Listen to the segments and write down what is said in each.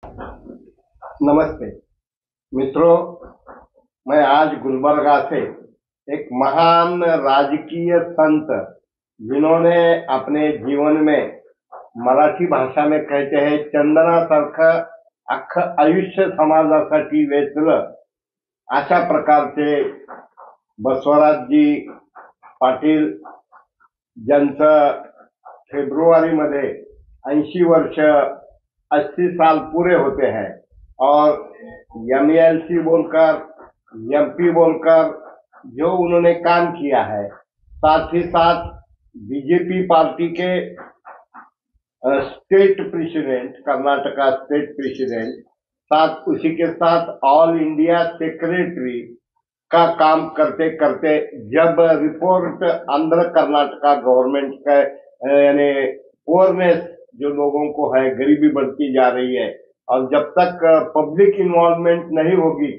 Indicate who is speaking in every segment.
Speaker 1: नमस्ते मित्रों, मैं आज गुलबर्गा से एक महान राजकीय संत जिन्होंने अपने जीवन में मराठी भाषा में कहते हैं चंदनासारखं अख्खं आयुष्य समाजासाठी वेचलं, अशा प्रकारचे बसवराजजी पाटील ज्यांचं फेब्रुवारीमध्ये 80 वर्ष 80 साल पूरे होते हैं और एमएलसी बोलकर एमपी बोलकर जो उन्होंने काम किया है, साथ ही साथ बीजेपी पार्टी के state president, Karnataka state president, साथ उसी के साथ ऑल इंडिया सेक्रेटरी का काम करते करते जब रिपोर्ट आंध्र कर्नाटका गवर्नमेंट का यानी पुअरनेस जो लोगों को है, गरीबी बढ़ती जा रही है और जब तक पब्लिक इन्वॉल्वमेंट नहीं होगी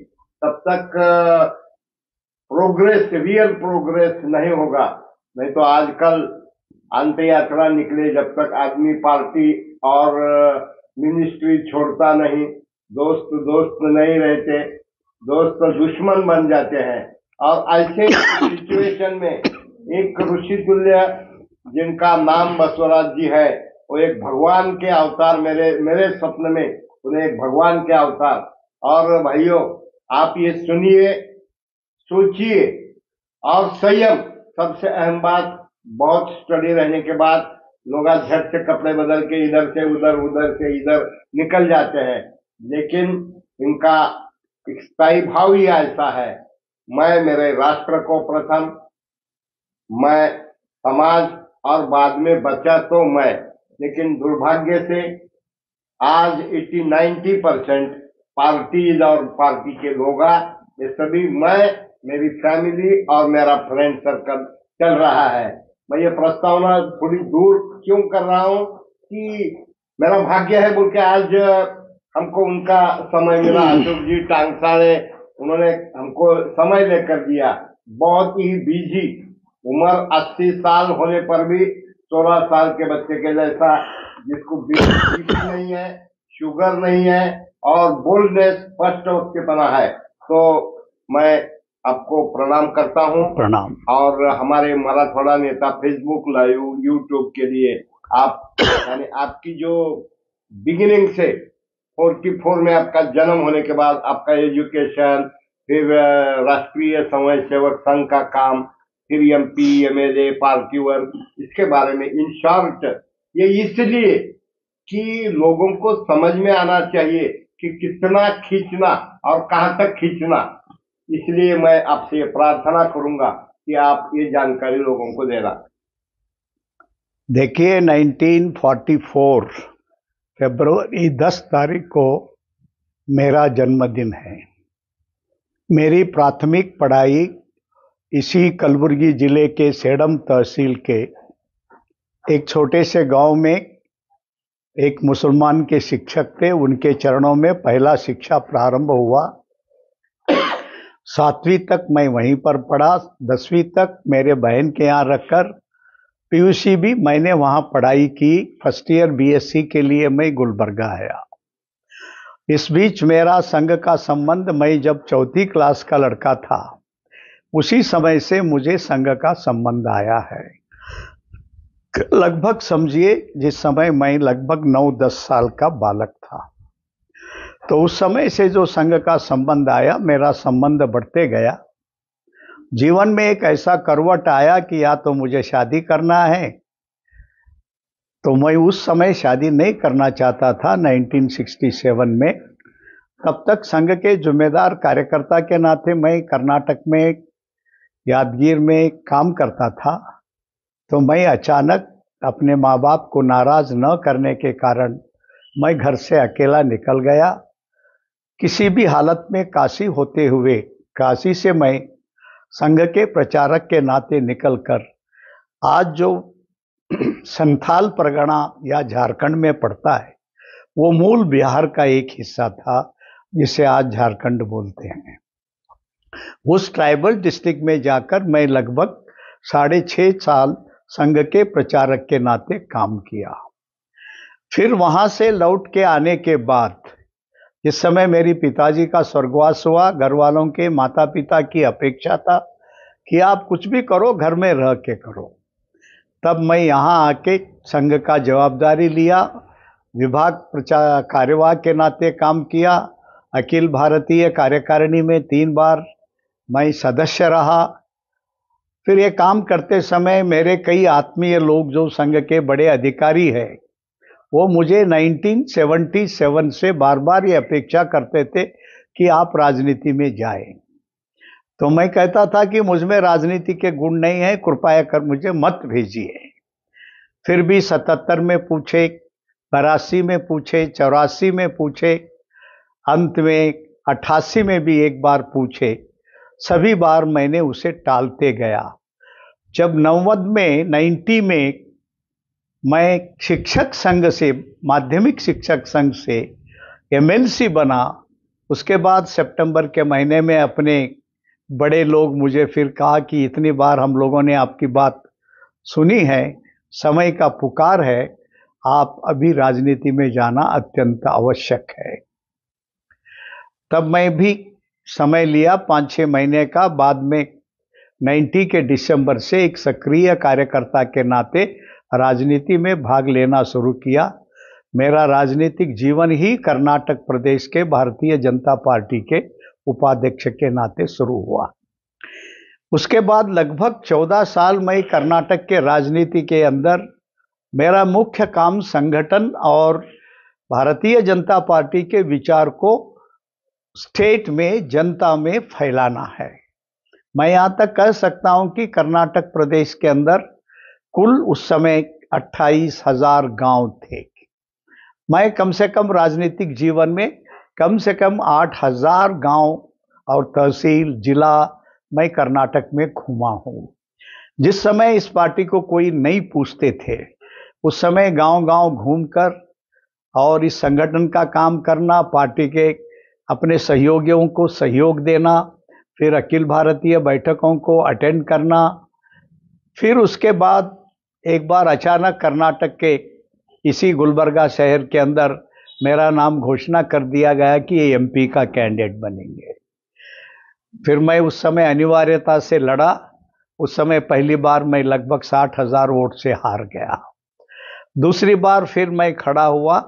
Speaker 1: तब तक प्रोग्रेस, रियल प्रोग्रेस नहीं होगा। नहीं तो आजकल अंत यात्रा निकले जब तक आदमी पार्टी और मिनिस्ट्री छोड़ता नहीं, दोस्त दोस्त नहीं रहते, दोस्त दुश्मन बन जाते हैं। और ऐसे सिचुएशन में एक ऋषितुल्य जिनका नाम बसवराज जी है, वो एक भगवान के अवतार, मेरे स्वप्न में उन्हें एक भगवान के अवतार। और भाइयों, आप ये सुनिए, सोचिए और संयम, सबसे अहम बात। बहुत स्टडी रहने के बाद लोग झट से कपड़े बदल के इधर से उधर, उधर से इधर निकल जाते हैं, लेकिन इनका स्थायी भाव ही ऐसा है, मैं मेरे राष्ट्र को प्रथम, मैं समाज और बाद में बचा तो मैं। लेकिन दुर्भाग्य से आज 80-90% पार्टीज और पार्टी के लोग, ये सभी मैं, मेरी फैमिली और मेरा फ्रेंड सर्कल चल रहा है। मैं ये प्रस्तावना थोड़ी दूर क्यों कर रहा हूं कि मेरा भाग्य है बोल के आज हमको उनका समय मिला। अशोक जी टांगसाले, उन्होंने हमको समय लेकर दिया। बहुत ही बिजी, उम्र 80 साल होने पर भी 16 साल के बच्चे के जैसा, जिसको बीपी नहीं है, शुगर नहीं है और बोल्डनेस फर्स्ट के बना है। तो मैं आपको प्रणाम करता हूं।
Speaker 2: प्रणाम।
Speaker 1: और हमारे मराठवाड़ा नेता फेसबुक लाइव, यूट्यूब के लिए आप, यानी आपकी जो बिगिनिंग से 44 में आपका जन्म होने के बाद आपका एजुकेशन, फिर राष्ट्रीय समाज सेवक संघ का काम, फिर एमपी, एमएलए, पार्टी वर्क, इसके बारे में इन शॉर्ट, ये इसलिए कि लोगों को समझ में आना चाहिए कि कितना खींचना और कहां तक खींचना। इसलिए मैं आपसे प्रार्थना करूंगा कि आप ये जानकारी लोगों को देना।
Speaker 2: देखिए, 1944 फरवरी 10 तारीख को मेरा जन्मदिन है। मेरी प्राथमिक पढ़ाई इसी कलबुर्गी जिले के सेडम तहसील के एक छोटे से गांव में एक मुसलमान के शिक्षक थे, उनके चरणों में पहला शिक्षा प्रारंभ हुआ। 7वीं तक मैं वहीं पर पढ़ा, 10वीं तक मेरे बहन के यहाँ रखकर पीयूसी भी मैंने वहाँ पढ़ाई की। फर्स्ट ईयर बीएससी के लिए मैं गुलबर्गा आया। इस बीच मेरा संघ का संबंध, मैं जब 4th क्लास का लड़का था उसी समय से मुझे संघ का संबंध आया है। लगभग समझिए जिस समय मैं लगभग 9-10 साल का बालक था, तो उस समय से जो संघ का संबंध आया, मेरा संबंध बढ़ते गया। जीवन में एक ऐसा करवट आया कि या तो मुझे शादी करना है, तो मैं उस समय शादी नहीं करना चाहता था 1967 में। तब तक संघ के जिम्मेदार कार्यकर्ता के नाते मैं कर्नाटक में यादगीर में काम करता था। तो मैं अचानक अपने माँ बाप को नाराज न करने के कारण मैं घर से अकेला निकल गया। किसी भी हालत में काशी होते हुए, काशी से मैं संघ के प्रचारक के नाते निकलकर आज जो संथाल परगना या झारखंड में पड़ता है, वो मूल बिहार का एक हिस्सा था जिसे आज झारखंड बोलते हैं। उस ट्राइबल डिस्ट्रिक्ट में जाकर मैं लगभग 6.5 साल संघ के प्रचारक के नाते काम किया। फिर वहां से लौट के आने के बाद जिस समय मेरी पिताजी का स्वर्गवास हुआ, घर वालों के, माता पिता की अपेक्षा था कि आप कुछ भी करो घर में रह के करो। तब मैं यहाँ आके संघ का जवाबदारी लिया, विभाग प्रचार कार्यवाह के नाते काम किया। अखिल भारतीय कार्यकारिणी में 3 बार मैं सदस्य रहा। फिर ये काम करते समय मेरे कई आत्मीय लोग जो संघ के बड़े अधिकारी हैं, वो मुझे 1977 से बार बार ये अपेक्षा करते थे कि आप राजनीति में जाएं। तो मैं कहता था कि मुझ में राजनीति के गुण नहीं है, कृपया कर मुझे मत भेजिए। फिर भी 77 में पूछे, 82 में पूछे, 84 में पूछे, अंत में 88 में भी एक बार पूछे। सभी बार मैंने उसे टालते गया। जब 90 में मैं शिक्षक संघ से, माध्यमिक शिक्षक संघ से एमएलसी बना, उसके बाद सितंबर के महीने में अपने बड़े लोग मुझे फिर कहा कि इतनी बार हम लोगों ने आपकी बात सुनी है, समय का पुकार है, आप अभी राजनीति में जाना अत्यंत आवश्यक है। तब मैं भी समय लिया 5-6 महीने का। बाद में 90 के दिसंबर से एक सक्रिय कार्यकर्ता के नाते राजनीति में भाग लेना शुरू किया। मेरा राजनीतिक जीवन ही कर्नाटक प्रदेश के भारतीय जनता पार्टी के उपाध्यक्ष के नाते शुरू हुआ। उसके बाद लगभग 14 साल मैं कर्नाटक के राजनीति के अंदर, मेरा मुख्य काम संगठन और भारतीय जनता पार्टी के विचार को स्टेट में, जनता में फैलाना है। मैं यहाँ तक कह सकता हूँ कि कर्नाटक प्रदेश के अंदर कुल उस समय 28,000 गांव थे। मैं कम से कम राजनीतिक जीवन में कम से कम 8,000 गांव और तहसील, जिला मैं कर्नाटक में घूमा हूँ। जिस समय इस पार्टी को कोई नहीं पूछते थे, उस समय गांव-गांव घूमकर और इस संगठन का काम करना, पार्टी के अपने सहयोगियों को सहयोग देना, फिर अखिल भारतीय बैठकों को अटेंड करना। फिर उसके बाद एक बार अचानक कर्नाटक के इसी गुलबर्गा शहर के अंदर मेरा नाम घोषणा कर दिया गया कि ये एमपी का कैंडिडेट बनेंगे। फिर मैं उस समय अनिवार्यता से लड़ा। उस समय पहली बार मैं लगभग 60,000 वोट से हार गया। दूसरी बार फिर मैं खड़ा हुआ।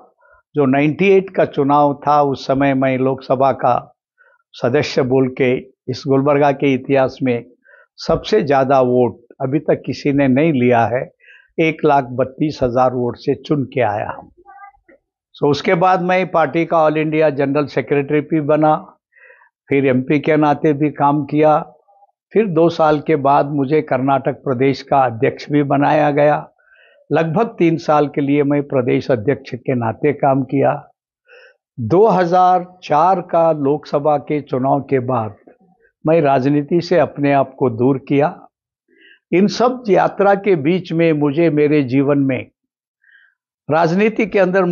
Speaker 2: जो 98 का चुनाव था, उस समय मैं लोकसभा का सदस्य बोल के इस गुलबर्गा के इतिहास में सबसे ज़्यादा वोट अभी तक किसी ने नहीं लिया है, 1,32,000 वोट से चुन के आया। सो उसके बाद मैं पार्टी का ऑल इंडिया जनरल सेक्रेटरी भी बना, फिर एमपी के नाते भी काम किया। फिर 2 साल के बाद मुझे कर्नाटक प्रदेश का अध्यक्ष भी बनाया गया। लगभग 3 साल के लिए मैं प्रदेश अध्यक्ष के नाते काम किया। 2004 का लोकसभा के चुनाव के बाद मैं राजनीति से अपने आप को दूर किया। इन सब यात्रा के बीच में मुझे मेरे जीवन में राजनीति के अंदर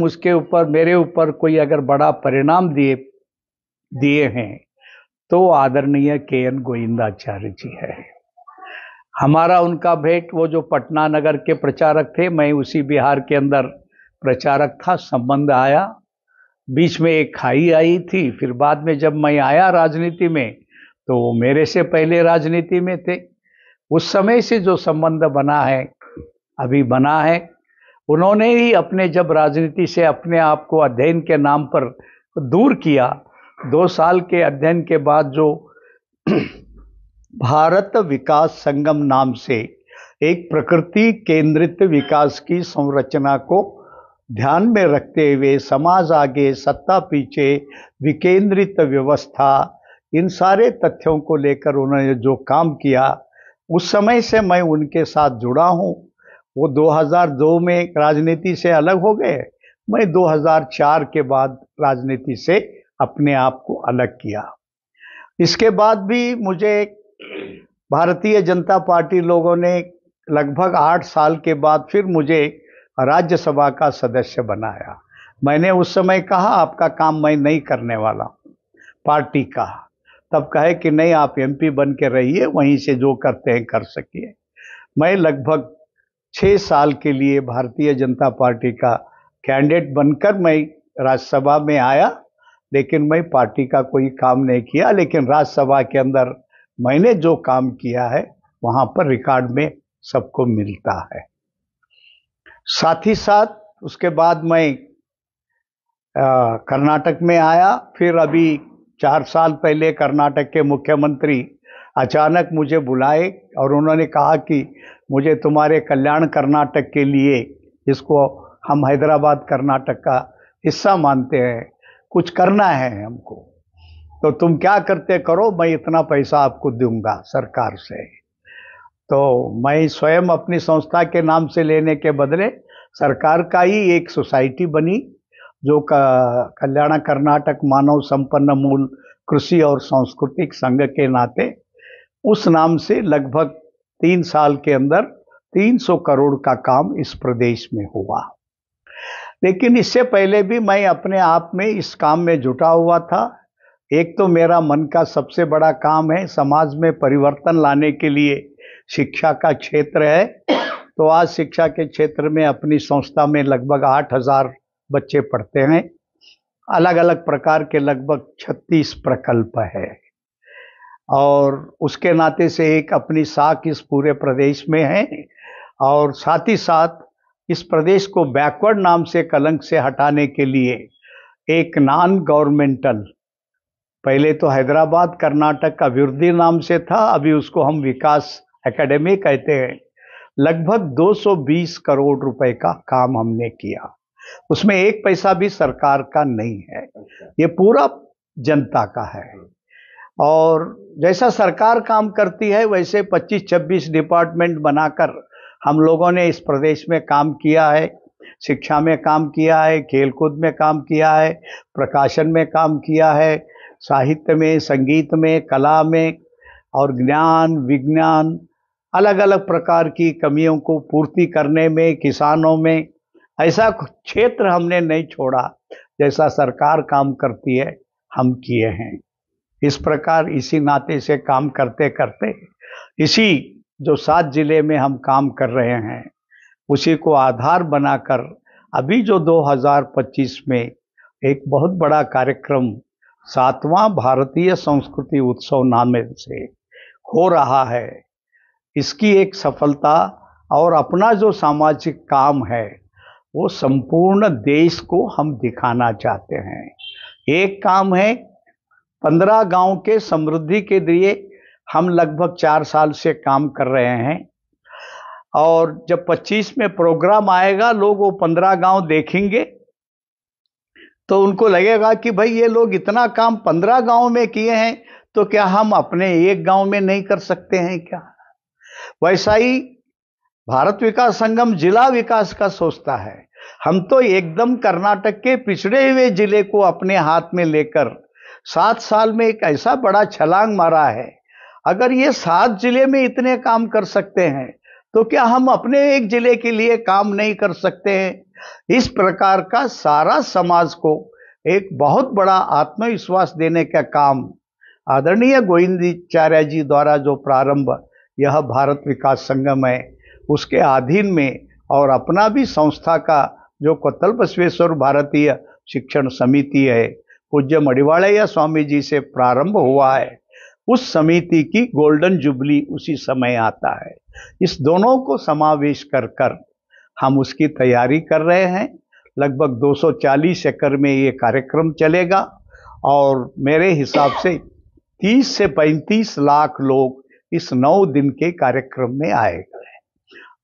Speaker 2: मेरे ऊपर कोई अगर बड़ा परिणाम दिए हैं तो आदरणीय KN गोविंदाचार्य जी है। हमारा उनका भेंट, वो जो पटना नगर के प्रचारक थे, मैं उसी बिहार के अंदर प्रचारक था, संबंध आया। बीच में एक खाई आई थी। फिर बाद में जब मैं आया राजनीति में तो वो मेरे से पहले राजनीति में थे। उस समय से जो संबंध बना है, अभी बना है। उन्होंने ही अपने जब राजनीति से अपने आप को अध्ययन के नाम पर दूर किया, 2 साल के अध्ययन के बाद जो भारत विकास संगम नाम से एक प्रकृति केंद्रित विकास की संरचना को ध्यान में रखते हुए समाज आगे सत्ता पीछे विकेंद्रित व्यवस्था, इन सारे तथ्यों को लेकर उन्होंने जो काम किया, उस समय से मैं उनके साथ जुड़ा हूँ। वो 2002 में राजनीति से अलग हो गए, मैं 2004 के बाद राजनीति से अपने आप को अलग किया। इसके बाद भी मुझे भारतीय जनता पार्टी लोगों ने लगभग 8 साल के बाद फिर मुझे राज्यसभा का सदस्य बनाया। मैंने उस समय कहा आपका काम मैं नहीं करने वाला हूँ पार्टी का। तब कहे कि नहीं, आप एमपी बन के रहिए, वहीं से जो करते हैं कर सकिए। मैं लगभग 6 साल के लिए भारतीय जनता पार्टी का कैंडिडेट बनकर मैं राज्यसभा में आया। लेकिन मैं पार्टी का कोई काम नहीं किया। लेकिन राज्यसभा के अंदर मैंने जो काम किया है वहां पर रिकॉर्ड में सबको मिलता है। साथ ही साथ उसके बाद मैं कर्नाटक में आया। फिर अभी 4 साल पहले कर्नाटक के मुख्यमंत्री अचानक मुझे बुलाए और उन्होंने कहा कि मुझे तुम्हारे कल्याण कर्नाटक के लिए, जिसको हम हैदराबाद कर्नाटक का हिस्सा मानते हैं, कुछ करना है हमको, तो तुम क्या करते करो, मैं इतना पैसा आपको दूंगा सरकार से। तो मैं स्वयं अपनी संस्था के नाम से लेने के बदले सरकार का ही एक सोसाइटी बनी, जो कल्याण कर्नाटक मानव संपन्न मूल कृषि और सांस्कृतिक संघ के नाते उस नाम से लगभग 3 साल के अंदर 300 करोड़ का काम इस प्रदेश में हुआ। लेकिन इससे पहले भी मैं अपने आप में इस काम में जुटा हुआ था। एक तो मेरा मन का सबसे बड़ा काम है समाज में परिवर्तन लाने के लिए शिक्षा का क्षेत्र है। तो आज शिक्षा के क्षेत्र में अपनी संस्था में लगभग 8,000 बच्चे पढ़ते हैं। अलग अलग प्रकार के लगभग 36 प्रकल्प है और उसके नाते से एक अपनी साख इस पूरे प्रदेश में है। और साथ ही साथ इस प्रदेश को बैकवर्ड नाम से कलंक से हटाने के लिए एक नॉन गवर्नमेंटल, पहले तो हैदराबाद कर्नाटक अभिवृद्धि नाम से था, अभी उसको हम विकास एकेडमी कहते हैं, लगभग 220 करोड़ रुपए का काम हमने किया। उसमें एक पैसा भी सरकार का नहीं है, ये पूरा जनता का है। और जैसा सरकार काम करती है वैसे 25-26 डिपार्टमेंट बनाकर हम लोगों ने इस प्रदेश में काम किया है। शिक्षा में काम किया है, खेलकूद में काम किया है, प्रकाशन में काम किया है, साहित्य में, संगीत में, कला में और ज्ञान विज्ञान अलग अलग प्रकार की कमियों को पूर्ति करने में, किसानों में, ऐसा क्षेत्र हमने नहीं छोड़ा जैसा सरकार काम करती है हम किए हैं। इस प्रकार इसी नाते से काम करते करते इसी जो 7 जिले में हम काम कर रहे हैं उसी को आधार बनाकर अभी जो 2025 में एक बहुत बड़ा कार्यक्रम 7वां भारतीय संस्कृति उत्सव नाम से हो रहा है, इसकी एक सफलता और अपना जो सामाजिक काम है वो संपूर्ण देश को हम दिखाना चाहते हैं। एक काम है 15 गांव के समृद्धि के लिए हम लगभग 4 साल से काम कर रहे हैं और जब 25 में प्रोग्राम आएगा लोग वो 15 गांव देखेंगे तो उनको लगेगा कि भाई ये लोग इतना काम 15 गांव में किए हैं तो क्या हम अपने एक गांव में नहीं कर सकते हैं क्या। वैसा ही भारत विकास संगम जिला विकास का सोचता है। हम तो एकदम कर्नाटक के पिछड़े हुए जिले को अपने हाथ में लेकर 7 साल में एक ऐसा बड़ा छलांग मारा है। अगर ये 7 जिले में इतने काम कर सकते हैं तो क्या हम अपने एक जिले के लिए काम नहीं कर सकते हैं। इस प्रकार का सारा समाज को एक बहुत बड़ा आत्मविश्वास देने का काम आदरणीय गोविंदाचार्य जी द्वारा जो प्रारंभ यह भारत विकास संगम है उसके अधीन में और अपना भी संस्था का जो कोत्तल बसवेश्वर भारतीय शिक्षण समिति है पूज्य मडिवाड़य्या स्वामी जी से प्रारंभ हुआ है, उस समिति की गोल्डन जुबली उसी समय आता है। इस दोनों को समावेश कर हम उसकी तैयारी कर रहे हैं। लगभग 240 एकड़ में ये कार्यक्रम चलेगा और मेरे हिसाब से 30 से 35 लाख लोग इस 9 दिन के कार्यक्रम में आएंगे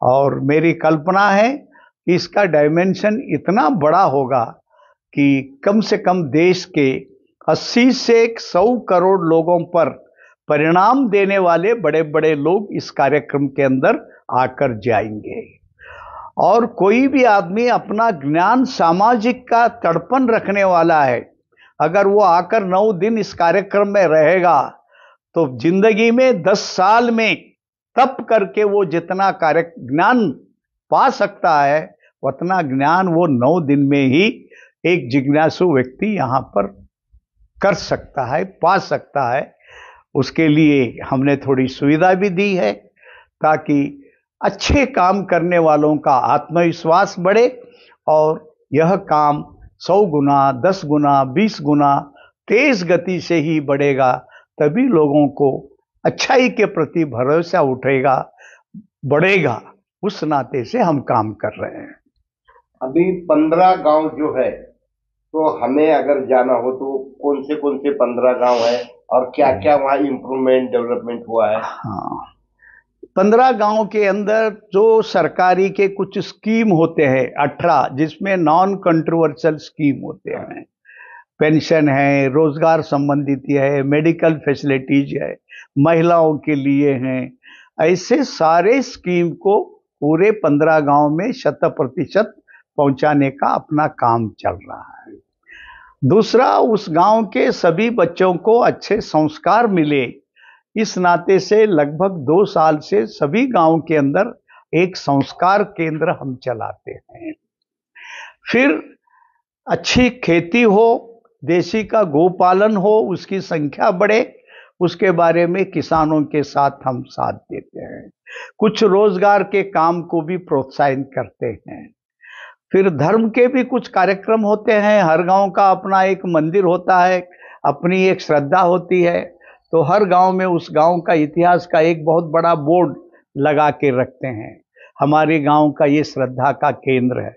Speaker 2: और मेरी कल्पना है कि इसका डायमेंशन इतना बड़ा होगा कि कम से कम देश के 80 से 100 करोड़ लोगों पर परिणाम देने वाले बड़े बड़े लोग इस कार्यक्रम के अंदर आकर जाएंगे। और कोई भी आदमी अपना ज्ञान सामाजिक का तड़पन रखने वाला है, अगर वो आकर 9 दिन इस कार्यक्रम में रहेगा तो जिंदगी में 10 साल में तप करके वो जितना ज्ञान पा सकता है उतना ज्ञान वो 9 दिन में ही एक जिज्ञासु व्यक्ति यहाँ पर कर सकता है, पा सकता है। उसके लिए हमने थोड़ी सुविधा भी दी है ताकि अच्छे काम करने वालों का आत्मविश्वास बढ़े और यह काम 100 गुना, 10 गुना, 20 गुना तेज गति से ही बढ़ेगा, तभी लोगों को अच्छाई के प्रति भरोसा उठेगा, बढ़ेगा। उस नाते से हम काम कर रहे हैं।
Speaker 1: अभी 15 गांव जो है, तो हमें अगर जाना हो तो कौन से 15 गांव है और क्या क्या वहाँ इम्प्रूवमेंट डेवलपमेंट हुआ है?
Speaker 2: हाँ, 15 गांव के अंदर जो सरकारी के कुछ स्कीम होते हैं 18, जिसमें नॉन कंट्रोवर्शियल स्कीम होते हैं, पेंशन है, रोजगार संबंधित है, मेडिकल फैसिलिटीज है, महिलाओं के लिए हैं, ऐसे सारे स्कीम को पूरे 15 गांव में 100% पहुंचाने का अपना काम चल रहा है। दूसरा, उस गांव के सभी बच्चों को अच्छे संस्कार मिले, इस नाते से लगभग 2 साल से सभी गांव के अंदर एक संस्कार केंद्र हम चलाते हैं। फिर अच्छी खेती हो, देशी का गोपालन हो, उसकी संख्या बढ़े, उसके बारे में किसानों के साथ हम साथ देते हैं। कुछ रोजगार के काम को भी प्रोत्साहित करते हैं। फिर धर्म के भी कुछ कार्यक्रम होते हैं। हर गांव का अपना एक मंदिर होता है, अपनी एक श्रद्धा होती है, तो हर गांव में उस गांव का इतिहास का एक बहुत बड़ा बोर्ड लगा के रखते हैं, हमारे गांव का ये श्रद्धा का केंद्र है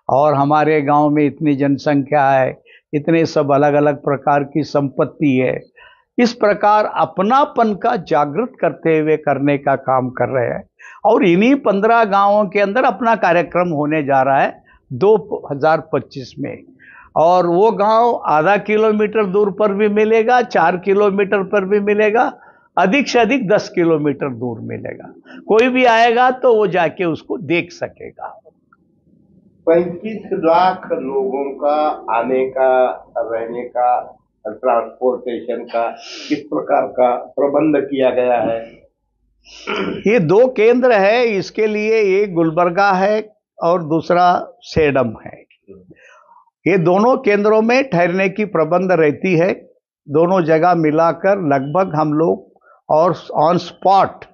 Speaker 2: और हमारे गांव में इतनी जनसंख्या है, इतने सब अलग अलग प्रकार की संपत्ति है। इस प्रकार अपनापन का जागृत करते हुए करने का काम कर रहे हैं। और इन्हीं 15 गांवों के अंदर अपना कार्यक्रम होने जा रहा है 2025 में, और वो गांव आधा किलोमीटर दूर पर भी मिलेगा, 4 किलोमीटर पर भी मिलेगा, अधिक से अधिक 10 किलोमीटर दूर मिलेगा। कोई भी आएगा तो वो जाके उसको देख सकेगा।
Speaker 1: 35 लाख लोगों का आने का, रहने का, ट्रांसपोर्टेशन का किस प्रकार का प्रबंध किया गया है?
Speaker 2: ये 2 केंद्र है इसके लिए, एक गुलबर्गा है और दूसरा सेडम है। ये दोनों केंद्रों में ठहरने की प्रबंध रहती है। दोनों जगह मिलाकर लगभग हम लोग और ऑन स्पॉट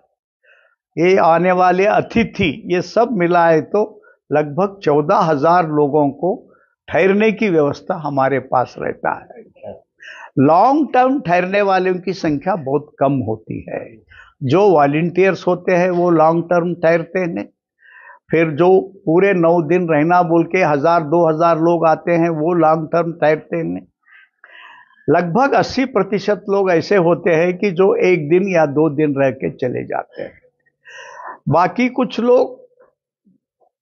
Speaker 2: ये आने वाले अतिथि ये सब मिलाए तो लगभग 14,000 लोगों को ठहरने की व्यवस्था हमारे पास रहता है। लॉन्ग टर्म ठहरने वालों की संख्या बहुत कम होती है। जो वॉलंटियर्स होते हैं वो लॉन्ग टर्म ठहरते हैं। फिर जो पूरे 9 दिन रहना बोल के 1,000-2,000 लोग आते हैं वो लॉन्ग टर्म ठहरते हैं। लगभग 80% लोग ऐसे होते हैं कि जो 1 दिन या 2 दिन रह के चले जाते हैं। बाकी कुछ लोग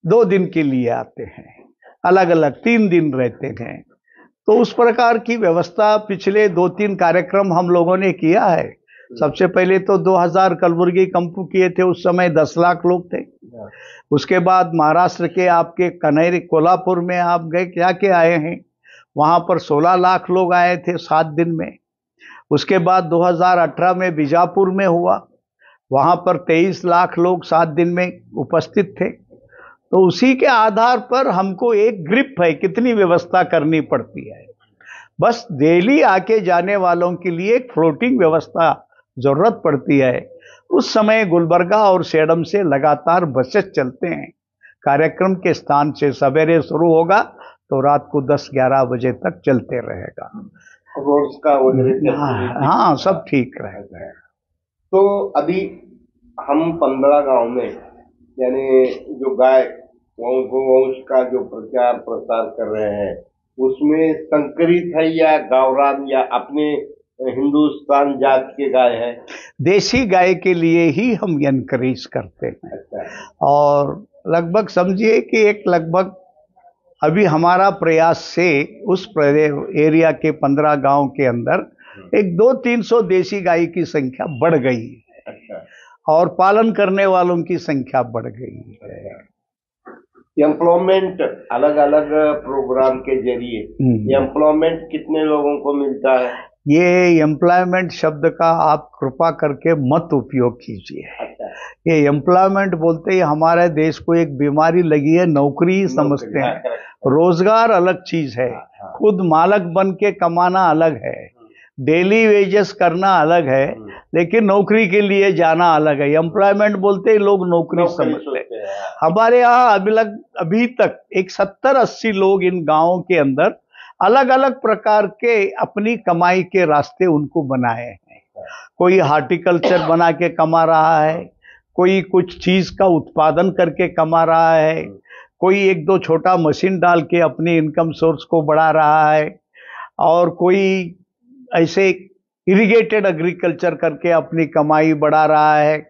Speaker 2: 2 दिन के लिए आते हैं, अलग अलग 3 दिन रहते हैं। तो उस प्रकार की व्यवस्था पिछले 2-3 कार्यक्रम हम लोगों ने किया है। सबसे पहले तो 2000 कलबुर्गी कंपू किए थे, उस समय 10 लाख लोग थे। उसके बाद महाराष्ट्र के आपके कन्हैरी कोल्हापुर में आप गए क्या के आए हैं, वहां पर 16 लाख लोग आए थे 7 दिन में। उसके बाद 2018 में बीजापुर में हुआ, वहां पर 23 लाख लोग 7 दिन में उपस्थित थे। तो उसी के आधार पर हमको एक ग्रिप है कितनी व्यवस्था करनी पड़ती है। बस दिल्ली आके जाने वालों के लिए एक फ्लोटिंग व्यवस्था जरूरत पड़ती है। उस समय गुलबर्गा और सेडम से लगातार बसेस चलते हैं। कार्यक्रम के स्थान से सवेरे शुरू होगा तो रात को 10-11 बजे तक चलते रहेगा।
Speaker 1: रोड्स का वगैरह
Speaker 2: हाँ, सब ठीक रहेगा।
Speaker 1: तो अभी हम 15 गांव में यानी जो गाय गोवंश का जो प्रचार प्रसार कर रहे हैं उसमें संकरित है या गावरान या अपने हिंदुस्तान जात के गाय है?
Speaker 2: देसी गाय के लिए ही हम एनकरेज करते हैं।
Speaker 1: अच्छा।
Speaker 2: और लगभग समझिए कि एक लगभग अभी हमारा प्रयास से उस एरिया के 15 गांव के अंदर एक 200-300 देसी गाय की संख्या बढ़ गई है।
Speaker 1: अच्छा।
Speaker 2: और पालन करने वालों की संख्या बढ़ गई है।
Speaker 1: एम्प्लॉयमेंट अलग अलग प्रोग्राम के जरिए एम्प्लॉयमेंट कितने लोगों को मिलता है?
Speaker 2: ये एम्प्लॉयमेंट शब्द का आप कृपा करके मत उपयोग कीजिए।
Speaker 1: अच्छा।
Speaker 2: ये एम्प्लॉयमेंट बोलते ही हमारे देश को एक बीमारी लगी है, नौकरी समझते हैं। रोजगार अलग चीज है, खुद मालक बन के कमाना अलग है, डेली वेजेस करना अलग है, लेकिन नौकरी के लिए जाना अलग है। एम्प्लॉयमेंट बोलते ही लोग नौकरी समझते हैं। हमारे यहाँ अभी तक एक 70-80 लोग इन गांवों के अंदर अलग अलग प्रकार के अपनी कमाई के रास्ते उनको बनाए हैं। कोई हार्टिकल्चर बना के कमा रहा है, कोई कुछ चीज का उत्पादन करके कमा रहा है, कोई एक दो छोटा मशीन डाल के अपनी इनकम सोर्स को बढ़ा रहा है, और कोई ऐसे इरिगेटेड एग्रीकल्चर करके अपनी कमाई बढ़ा रहा है।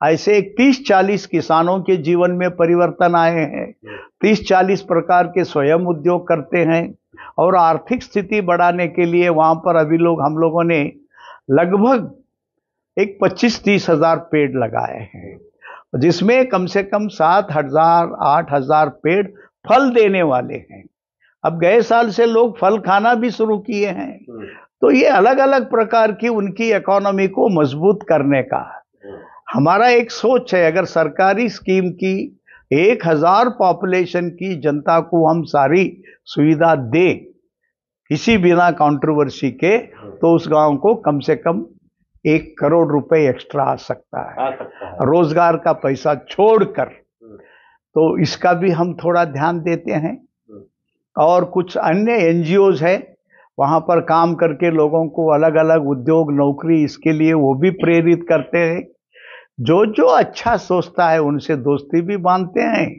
Speaker 2: ऐसे 30-40 किसानों के जीवन में परिवर्तन आए हैं। 30-40 प्रकार के स्वयं उद्योग करते हैं, और आर्थिक स्थिति बढ़ाने के लिए वहां पर अभी हम लोगों ने लगभग एक 25-30 हजार पेड़ लगाए हैं, जिसमें कम से कम 7,000-8,000 पेड़ फल देने वाले हैं। अब गए साल से लोग फल खाना भी शुरू किए हैं। तो ये अलग अलग प्रकार की उनकी इकोनॉमी को मजबूत करने का हमारा एक सोच है। अगर सरकारी स्कीम की 1,000 पॉपुलेशन की जनता को हम सारी सुविधा दे किसी बिना कंट्रोवर्सी के, तो उस गांव को कम से कम 1 करोड़ रुपए एक्स्ट्रा आ सकता है, रोजगार का पैसा छोड़कर। तो इसका भी हम थोड़ा ध्यान देते हैं। और कुछ अन्य एनजीओज है, वहां पर काम करके लोगों को अलग अलग उद्योग नौकरी इसके लिए वो भी प्रेरित करते हैं। जो जो अच्छा सोचता है उनसे दोस्ती भी बांधते हैं,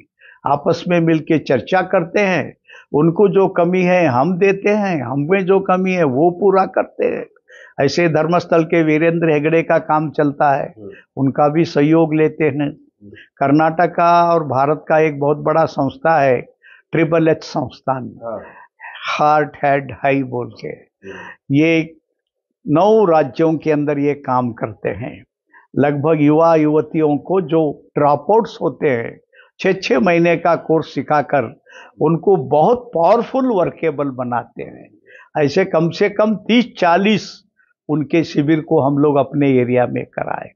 Speaker 2: आपस में मिलके चर्चा करते हैं। उनको जो कमी है हम देते हैं, हमें जो कमी है वो पूरा करते हैं। ऐसे धर्मस्थल के वीरेंद्र हेगड़े का काम चलता है, उनका भी सहयोग लेते हैं। कर्नाटका और भारत का एक बहुत बड़ा संस्था है HHH संस्थान, हार्ट हेड हाई बोल के, ये 9 राज्यों के अंदर ये काम करते हैं। लगभग युवा युवतियों को जो ड्रॉप आउट्स होते हैं 6-6 महीने का कोर्स सिखाकर उनको बहुत पावरफुल वर्केबल बनाते हैं। ऐसे कम से कम 30-40 उनके शिविर को हम लोग अपने एरिया में कराए।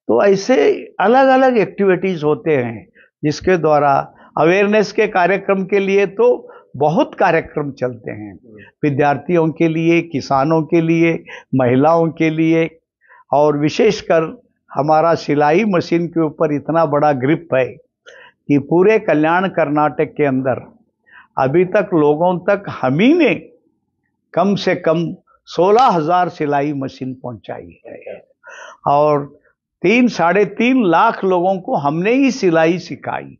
Speaker 2: तो ऐसे अलग अलग एक्टिविटीज होते हैं जिसके द्वारा अवेयरनेस के कार्यक्रम के लिए तो बहुत कार्यक्रम चलते हैं, विद्यार्थियों के लिए, किसानों के लिए, महिलाओं के लिए। और विशेषकर हमारा सिलाई मशीन के ऊपर इतना बड़ा ग्रिप है कि पूरे कल्याण कर्नाटक के अंदर अभी तक लोगों तक हम ही ने कम से कम 16,000 सिलाई मशीन पहुंचाई है, और 3-3.5 लाख लोगों को हमने ही सिलाई सिखाई।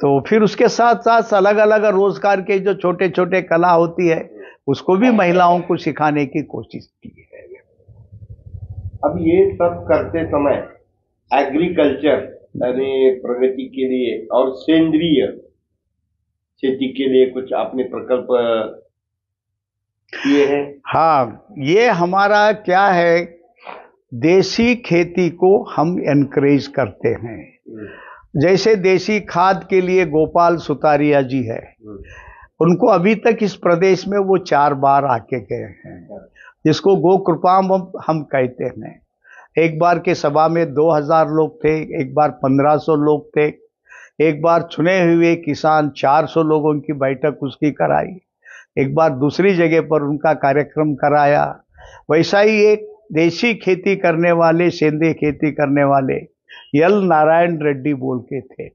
Speaker 2: तो फिर उसके साथ साथ अलग अलग रोजगार के जो छोटे छोटे कला होती है उसको भी महिलाओं को सिखाने की कोशिश की है।
Speaker 1: अब ये सब करते समय एग्रीकल्चर यानी प्रगति के लिए और सेंद्रीय खेती के लिए कुछ आपने प्रकल्प किए हैं?
Speaker 2: हाँ, ये हमारा क्या है, देसी खेती को हम एनकरेज करते हैं। जैसे देसी खाद के लिए गोपाल सुतारिया जी है, उनको अभी तक इस प्रदेश में वो 4 बार आके गए हैं, जिसको गो कृपा हम कहते हैं। एक बार के सभा में 2,000 लोग थे, एक बार 1,500 लोग थे, एक बार चुने हुए किसान 400 लोगों की बैठक उसकी कराई, एक बार दूसरी जगह पर उनका कार्यक्रम कराया। वैसा ही एक देसी खेती करने वाले, सेंद्रीय खेती करने वाले यल नारायण रेड्डी बोल के थे,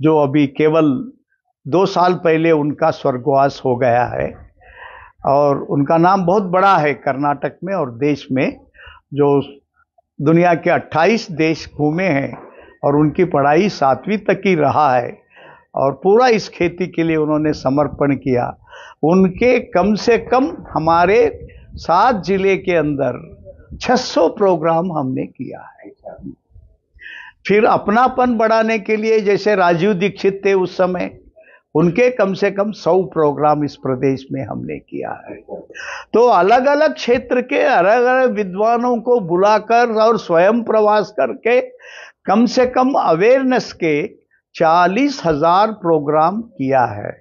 Speaker 2: जो अभी केवल 2 साल पहले उनका स्वर्गवास हो गया है। और उनका नाम बहुत बड़ा है कर्नाटक में और देश में, जो दुनिया के 28 देश घूमे हैं और उनकी पढ़ाई 7वीं तक ही रहा है, और पूरा इस खेती के लिए उन्होंने समर्पण किया। उनके कम से कम हमारे 7 जिले के अंदर 600 प्रोग्राम हमने किया है। फिर अपनापन बढ़ाने के लिए जैसे राजीव दीक्षित थे उस समय, उनके कम से कम 100 प्रोग्राम इस प्रदेश में हमने किया है। तो अलग अलग क्षेत्र के अलग अलग विद्वानों को बुलाकर और स्वयं प्रवास करके कम से कम अवेयरनेस के 40,000 प्रोग्राम किया है।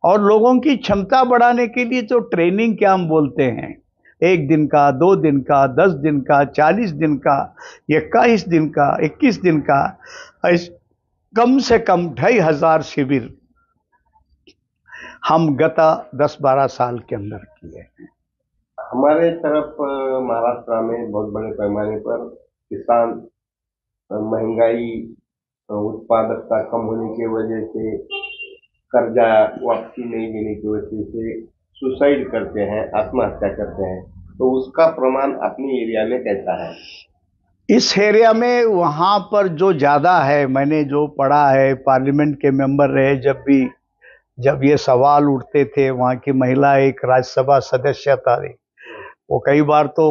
Speaker 2: और लोगों की क्षमता बढ़ाने के लिए तो ट्रेनिंग क्या हम बोलते हैं, 1 दिन का, 2 दिन का, 10 दिन का, 40 दिन का, 21 दिन का, 21 दिन का, कम से कम 2,500 शिविर हम गत 10-12 साल के अंदर किए हैं।
Speaker 1: हमारे तरफ महाराष्ट्र में बहुत बड़े पैमाने पर किसान महंगाई, उत्पादकता कम होने की वजह से कर्जा वापसी नहीं देने की वजह से सुसाइड करते हैं, आत्महत्या करते हैं, तो उसका प्रमाण अपनी एरिया में कैसा है?
Speaker 2: इस एरिया में वहाँ पर जो ज़्यादा है, मैंने जो पढ़ा है, पार्लियामेंट के मेंबर रहे जब ये सवाल उठते थे, वहाँ की महिला एक राज्यसभा सदस्य था, वो कई बार तो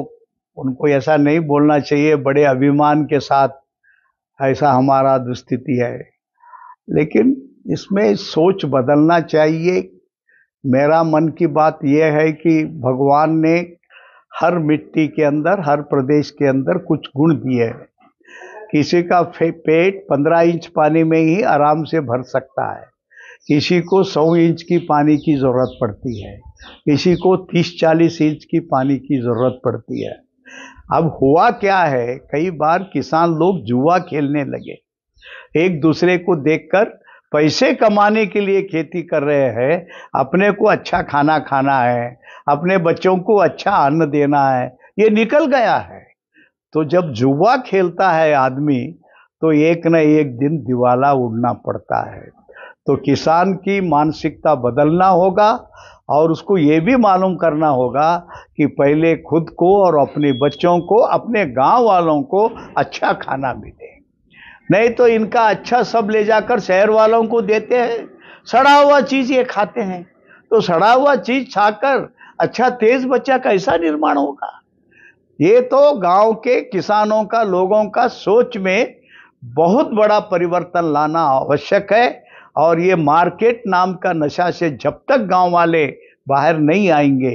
Speaker 2: उनको ऐसा नहीं बोलना चाहिए, बड़े अभिमान के साथ ऐसा हमारा दुस्थिति है, लेकिन इसमें सोच बदलना चाहिए। मेरा मन की बात यह है कि भगवान ने हर मिट्टी के अंदर, हर प्रदेश के अंदर कुछ गुण दिए हैं। किसी का पेट 15 इंच पानी में ही आराम से भर सकता है, किसी को 100 इंच की पानी की ज़रूरत पड़ती है, किसी को 30-40 इंच की पानी की ज़रूरत पड़ती है। अब हुआ क्या है, कई बार किसान लोग जुआ खेलने लगे, एक दूसरे को देखकर पैसे कमाने के लिए खेती कर रहे हैं। अपने को अच्छा खाना खाना है, अपने बच्चों को अच्छा अन्न देना है, ये निकल गया है। तो जब जुआ खेलता है आदमी, तो एक न एक दिन दिवाला उड़ना पड़ता है। तो किसान की मानसिकता बदलना होगा और उसको ये भी मालूम करना होगा कि पहले खुद को और अपने बच्चों को, अपने गांव वालों को अच्छा खाना मिले, नहीं तो इनका अच्छा सब ले जाकर शहर वालों को देते हैं, सड़ा हुआ चीज ये खाते हैं। तो सड़ा हुआ चीज खाकर अच्छा तेज बच्चा कैसा निर्माण होगा? ये तो गांव के किसानों का, लोगों का सोच में बहुत बड़ा परिवर्तन लाना आवश्यक है। और ये मार्केट नाम का नशा से जब तक गांव वाले बाहर नहीं आएंगे,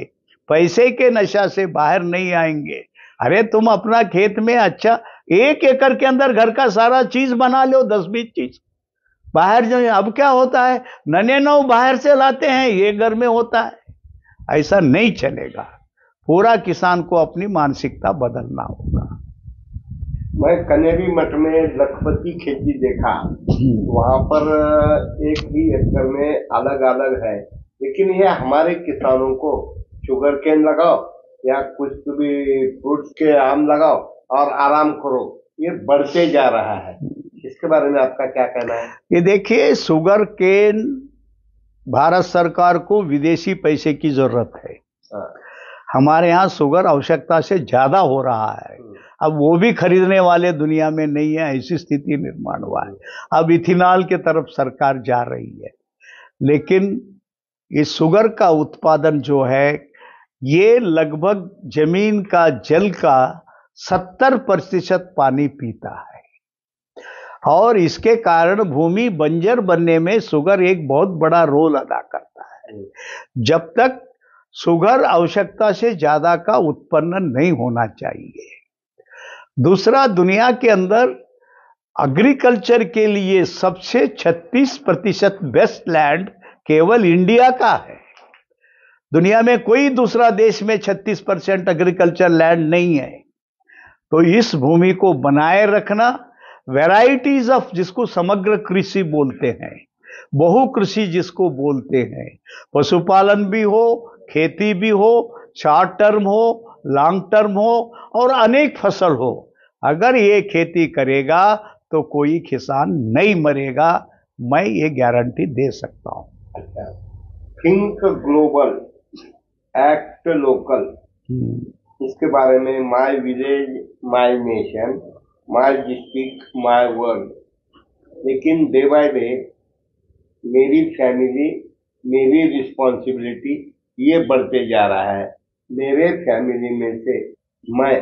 Speaker 2: पैसे के नशा से बाहर नहीं आएंगे, अरे तुम अपना खेत में अच्छा 1 एकड़ के अंदर घर का सारा चीज बना लो, 10-20 चीज बाहर जो। अब क्या होता है, नन्हे नौ बाहर से लाते हैं, ये घर में होता है। ऐसा नहीं चलेगा, पूरा किसान को अपनी मानसिकता बदलना होगा।
Speaker 1: मैं कनेरी मठ में लखपति खेती देखा, वहां पर एक ही एकड़ में अलग अलग है, लेकिन ये हमारे किसानों को शुगर केन लगाओ या कुछ भी फ्रूट्स के आम लगाओ और आराम करो, ये बढ़ते जा रहा है। इसके बारे में आपका क्या कहना है?
Speaker 2: ये देखिए, शुगर केन भारत सरकार को विदेशी पैसे की जरूरत है। हमारे यहाँ शुगर आवश्यकता से ज्यादा हो रहा है, अब वो भी खरीदने वाले दुनिया में नहीं है, ऐसी स्थिति निर्माण हुआ है। अब इथेनॉल की तरफ सरकार जा रही है, लेकिन इस शुगर का उत्पादन जो है, ये लगभग जमीन का जल का 70% पानी पीता है और इसके कारण भूमि बंजर बनने में शुगर एक बहुत बड़ा रोल अदा करता है। जब तक शुगर आवश्यकता से ज्यादा का उत्पन्न नहीं होना चाहिए। दूसरा, दुनिया के अंदर एग्रीकल्चर के लिए सबसे 36% बेस्ट लैंड केवल इंडिया का है। दुनिया में कोई दूसरा देश में 36% एग्रीकल्चर लैंड नहीं है। तो इस भूमि को बनाए रखना, वैरायटीज ऑफ, जिसको समग्र कृषि बोलते हैं, बहु कृषि जिसको बोलते हैं, पशुपालन भी हो, खेती भी हो, शॉर्ट टर्म हो, लॉन्ग टर्म हो और अनेक फसल हो, अगर ये खेती करेगा तो कोई किसान नहीं मरेगा, मैं ये गारंटी दे सकता हूं।
Speaker 1: अच्छा, थिंक ग्लोबल, एक्ट लोकल, इसके बारे में my village my nation, my district my world, लेकिन डे बाय डे मेरी फैमिली मेरी रिस्पॉन्सिबिलिटी ये बढ़ते जा रहा है। मेरे फैमिली में से मैं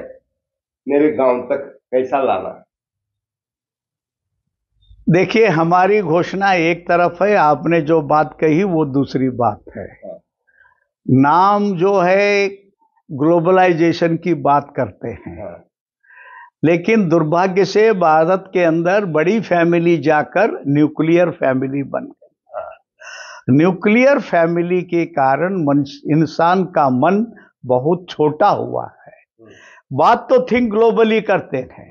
Speaker 1: मेरे गांव तक कैसा लाना?
Speaker 2: देखिए, हमारी घोषणा एक तरफ है, आपने जो बात कही वो दूसरी बात है। नाम जो है ग्लोबलाइजेशन की बात करते हैं, लेकिन दुर्भाग्य से भारत के अंदर बड़ी फैमिली जाकर न्यूक्लियर फैमिली बन गई। न्यूक्लियर फैमिली के कारण इंसान का मन बहुत छोटा हुआ है। बात तो थिंक ग्लोबली करते हैं,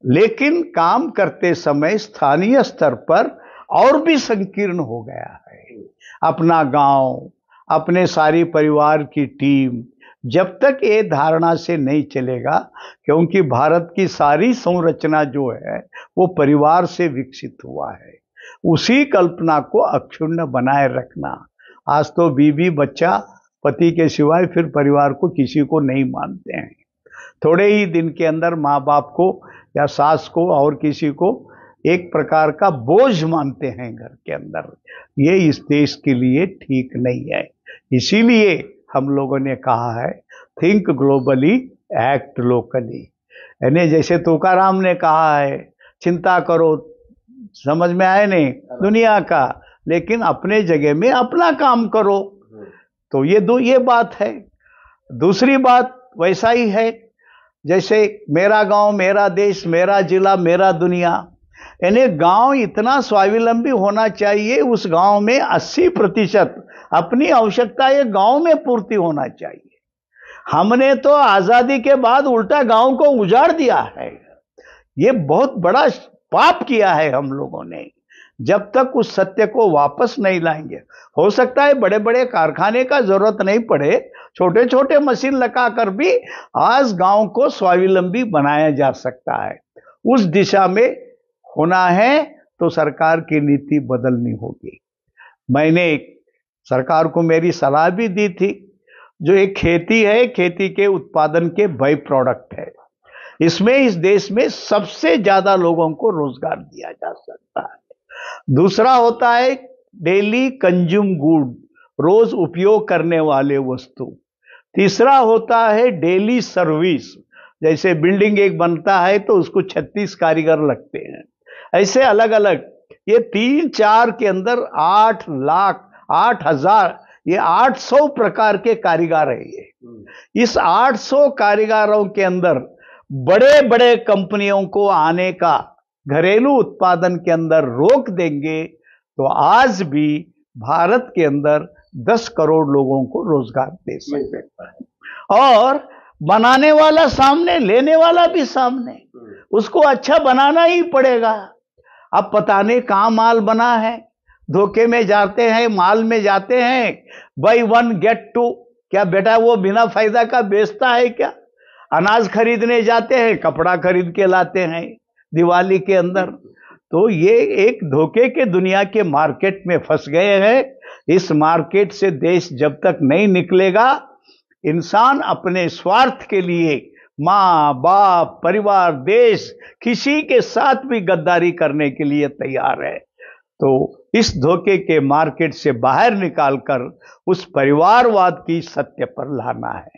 Speaker 2: लेकिन काम करते समय स्थानीय स्तर पर और भी संकीर्ण हो गया है। अपना गांव, अपने सारी परिवार की टीम, जब तक ये धारणा से नहीं चलेगा, क्योंकि भारत की सारी संरचना जो है वो परिवार से विकसित हुआ है। उसी कल्पना को अक्षुण्ण बनाए रखना। आज तो बीवी बच्चा पति के सिवाय फिर परिवार को किसी को नहीं मानते हैं। थोड़े ही दिन के अंदर माँ बाप को या सास को और किसी को एक प्रकार का बोझ मानते हैं घर के अंदर। ये इस देश के लिए ठीक नहीं है। इसीलिए हम लोगों ने कहा है, थिंक ग्लोबली एक्ट लोकली। यानी जैसे तुकाराम ने कहा है, चिंता करो, समझ में आए नहीं, दुनिया का, लेकिन अपने जगह में अपना काम करो। तो ये बात है। दूसरी बात वैसा ही है, जैसे मेरा गांव मेरा देश, मेरा जिला मेरा दुनिया। यानी गांव इतना स्वावलंबी होना चाहिए, उस गांव में 80% अपनी आवश्यकता ये गांव में पूर्ति होना चाहिए। हमने तो आजादी के बाद उल्टा गांव को उजाड़ दिया है। ये बहुत बड़ा पाप किया है हम लोगों ने। जब तक उस सत्य को वापस नहीं लाएंगे, हो सकता है बड़े बड़े कारखाने का जरूरत नहीं पड़े, छोटे छोटे मशीन लगाकर भी आज गांव को स्वावलंबी बनाया जा सकता है। उस दिशा में होना है तो सरकार की नीति बदलनी होगी। मैंने सरकार को मेरी सलाह भी दी थी, जो एक खेती है, खेती के उत्पादन के बाई प्रोडक्ट है, इसमें इस देश में सबसे ज्यादा लोगों को रोजगार दिया जा सकता है। दूसरा होता है डेली कंज्यूम गुड, रोज उपयोग करने वाले वस्तु। तीसरा होता है डेली सर्विस, जैसे बिल्डिंग एक बनता है तो उसको 36 कारीगर लगते हैं, ऐसे अलग अलग। ये 3-4 के अंदर 8,00,000 ये 800 प्रकार के कारीगर है। ये इस 800 कारीगरों के अंदर बड़े बड़े कंपनियों को आने का घरेलू उत्पादन के अंदर रोक देंगे तो आज भी भारत के अंदर 10 करोड़ लोगों को रोजगार दे सकते हैं। और बनाने वाला सामने, लेने वाला भी सामने, उसको अच्छा बनाना ही पड़ेगा। अब पता नहीं कहां माल बना है, धोखे में जाते हैं, माल में जाते हैं, बाई 1 गेट 2। क्या बेटा वो बिना फायदा का बेचता है क्या? अनाज खरीदने जाते हैं, कपड़ा खरीद के लाते हैं दिवाली के अंदर। तो ये एक धोखे के दुनिया के मार्केट में फंस गए हैं। इस मार्केट से देश जब तक नहीं निकलेगा, इंसान अपने स्वार्थ के लिए माँ बाप, परिवार, देश, किसी के साथ भी गद्दारी करने के लिए तैयार है। तो इस धोखे के मार्केट से बाहर निकालकर उस परिवारवाद की सत्य पर लाना है।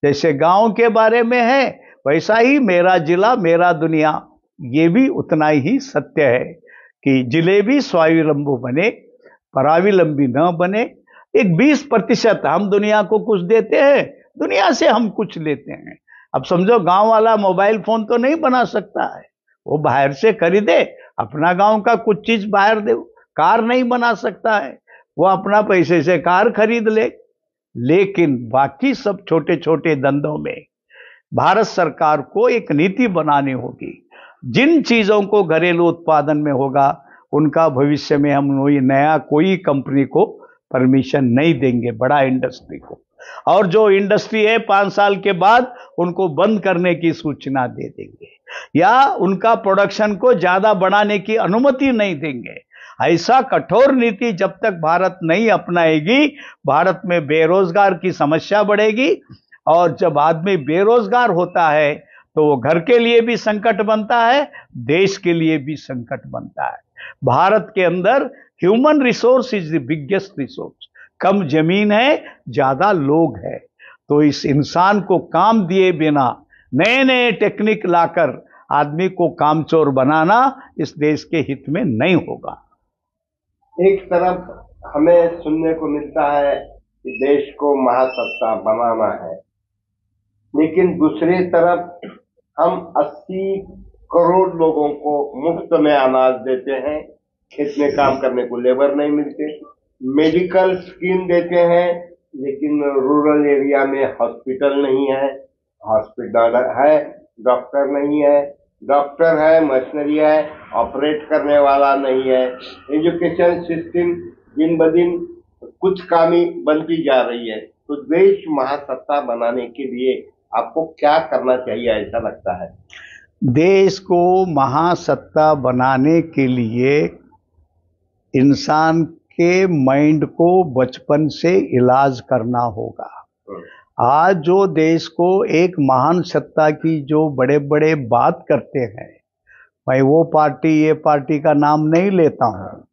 Speaker 2: जैसे गांव के बारे में है, वैसा ही मेरा जिला मेरा दुनिया, ये भी उतना ही सत्य है कि जिले भी स्वावलंबी बने, परावलंबी न बने। एक 20% हम दुनिया को कुछ देते हैं, दुनिया से हम कुछ लेते हैं। अब समझो गांव वाला मोबाइल फोन तो नहीं बना सकता है, वो बाहर से खरीदे, अपना गांव का कुछ चीज बाहर दे। कार नहीं बना सकता है, वो अपना पैसे से कार खरीद ले। लेकिन बाकी सब छोटे छोटे धंधों में भारत सरकार को एक नीति बनानी होगी। जिन चीजों को घरेलू उत्पादन में होगा, उनका भविष्य में हम नया कोई कंपनी को परमिशन नहीं देंगे, बड़ा इंडस्ट्री को। और जो इंडस्ट्री है 5 साल के बाद उनको बंद करने की सूचना दे देंगे, या उनका प्रोडक्शन को ज्यादा बढ़ाने की अनुमति नहीं देंगे। ऐसा कठोर नीति जब तक भारत नहीं अपनाएगी, भारत में बेरोजगार की समस्या बढ़ेगी। और जब आदमी बेरोजगार होता है तो वो घर के लिए भी संकट बनता है, देश के लिए भी संकट बनता है। भारत के अंदर human resource is the biggest resource. कम जमीन है, ज्यादा लोग है। तो इस इंसान को काम दिए बिना नए नए टेक्निक लाकर आदमी को कामचोर बनाना इस देश के हित में नहीं होगा।
Speaker 1: एक तरफ हमें सुनने को मिलता है कि देश को महासत्ता बनाना है, लेकिन दूसरी तरफ हम 80 करोड़ लोगों को मुफ्त में अनाज देते हैं, खेत में काम करने को लेबर नहीं मिलते, मेडिकल स्कीम देते हैं, लेकिन रूरल एरिया में हॉस्पिटल नहीं है, हॉस्पिटल है डॉक्टर नहीं है, डॉक्टर है मशीनरी है, ऑपरेट करने वाला नहीं है। एजुकेशन सिस्टम दिन ब दिन कुछ कामी बनती जा रही है। तो देश महासत्ता बनाने के लिए आपको क्या करना चाहिए, ऐसा लगता है?
Speaker 2: देश को महासत्ता बनाने के लिए इंसान के माइंड को बचपन से इलाज करना होगा। आज जो देश को एक महान सत्ता की जो बड़े बड़े बात करते हैं, मैं वो पार्टी ये पार्टी का नाम नहीं लेता हूँ,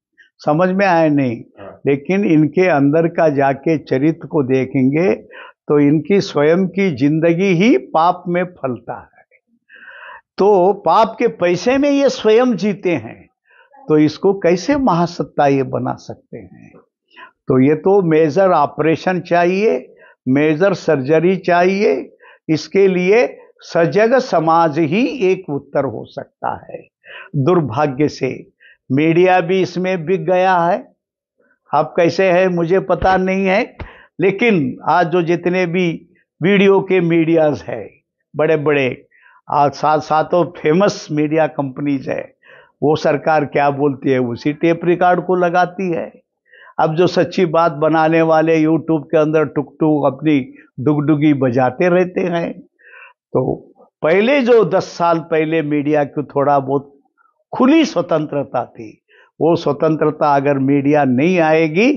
Speaker 2: समझ में आए नहीं, लेकिन इनके अंदर का जाके चरित्र को देखेंगे तो इनकी स्वयं की जिंदगी ही पाप में फलता है। तो पाप के पैसे में ये स्वयं जीते हैं, तो इसको कैसे महासत्ता ये बना सकते हैं? तो ये तो मेजर ऑपरेशन चाहिए, मेजर सर्जरी चाहिए। इसके लिए सजग समाज ही एक उत्तर हो सकता है। दुर्भाग्य से मीडिया भी इसमें बिक गया है। अब कैसे है मुझे पता नहीं है, लेकिन आज जो जितने भी वीडियो के मीडियाज है, बड़े बड़े आज सातों फेमस मीडिया कंपनीज है, वो सरकार क्या बोलती है उसी टेप रिकॉर्ड को लगाती है। अब जो सच्ची बात बनाने वाले यूट्यूब के अंदर टुक टुक अपनी डुगडुगी बजाते रहते हैं। तो पहले जो 10 साल पहले मीडिया की थोड़ा बहुत खुली स्वतंत्रता थी, वो स्वतंत्रता अगर मीडिया नहीं आएगी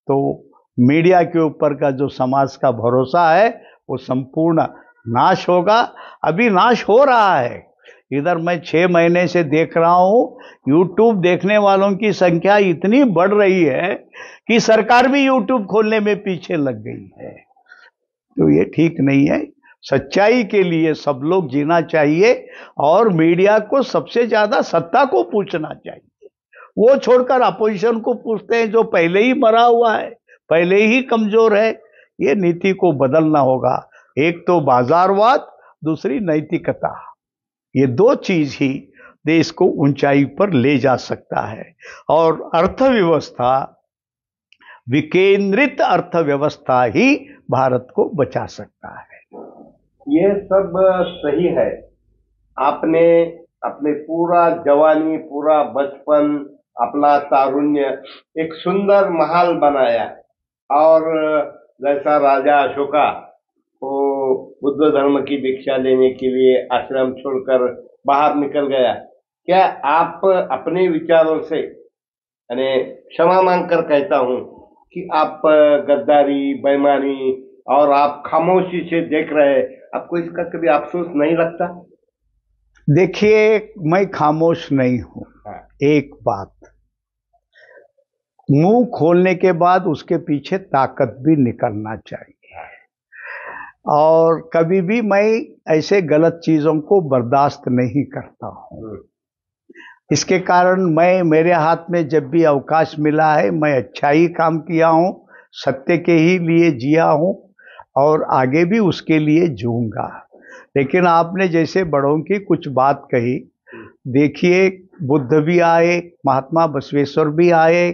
Speaker 2: तो मीडिया के ऊपर का जो समाज का भरोसा है वो संपूर्ण नाश होगा। अभी नाश हो रहा है। इधर मैं 6 महीने से देख रहा हूं, यूट्यूब देखने वालों की संख्या इतनी बढ़ रही है कि सरकार भी यूट्यूब खोलने में पीछे लग गई है। तो ये ठीक नहीं है। सच्चाई के लिए सब लोग जीना चाहिए और मीडिया को सबसे ज्यादा सत्ता को पूछना चाहिए। वो छोड़कर अपोजिशन को पूछते हैं जो पहले ही मरा हुआ है, पहले ही कमजोर है। ये नीति को बदलना होगा। एक तो बाजारवाद, दूसरी नैतिकता, ये 2 चीज ही देश को ऊंचाई पर ले जा सकता है। और अर्थव्यवस्था, विकेंद्रित अर्थव्यवस्था ही भारत को बचा सकता है।
Speaker 1: ये सब सही है। आपने अपने पूरा जवानी, पूरा बचपन, अपना तारुण्य एक सुंदर महल बनाया। और जैसा राजा अशोका वो बुद्ध धर्म की दीक्षा लेने के लिए आश्रम छोड़कर बाहर निकल गया, क्या आप अपने विचारों से, यानी क्षमा मांगकर कहता हूं कि आप गद्दारी, बेईमानी और आप खामोशी से देख रहे, आपको इसका कभी अफसोस नहीं लगता?
Speaker 2: देखिए, मैं खामोश नहीं हूं। एक बात, मुंह खोलने के बाद उसके पीछे ताकत भी निकलना चाहिए। और कभी भी मैं ऐसे गलत चीजों को बर्दाश्त नहीं करता हूं। इसके कारण मेरे हाथ में जब भी अवकाश मिला है, मैं अच्छा ही काम किया हूं, सत्य के ही लिए जिया हूं और आगे भी उसके लिए जीऊंगा। लेकिन आपने जैसे बड़ों की कुछ बात कही, देखिए बुद्ध भी आए, महात्मा बसवेश्वर भी आए,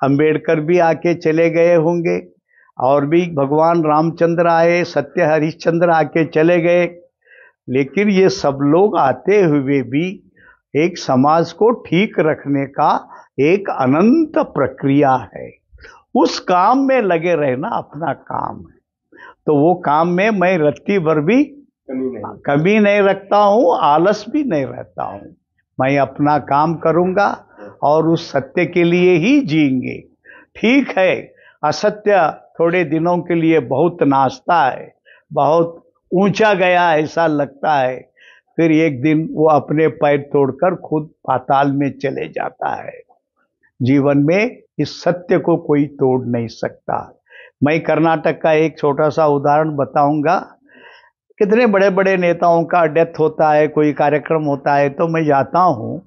Speaker 2: अंबेडकर भी आके चले गए होंगे, और भी भगवान रामचंद्र आए, सत्य हरिश्चंद्र आके चले गए। लेकिन ये सब लोग आते हुए भी एक समाज को ठीक रखने का एक अनंत प्रक्रिया है। उस काम में लगे रहना अपना काम है। तो वो काम में मैं रत्ती भर भी कमी नहीं रखता हूँ, आलस भी नहीं रहता हूँ। मैं अपना काम करूँगा और उस सत्य के लिए ही जीएंगे। ठीक है, असत्य थोड़े दिनों के लिए बहुत नाचता है, बहुत ऊंचा गया ऐसा लगता है, फिर एक दिन वो अपने पैर तोड़कर खुद पाताल में चले जाता है। जीवन में इस सत्य को कोई तोड़ नहीं सकता। मैं कर्नाटक का एक छोटा सा उदाहरण बताऊंगा। कितने बड़े बड़े नेताओं का डेथ होता है, कोई कार्यक्रम होता है तो मैं जाता हूं,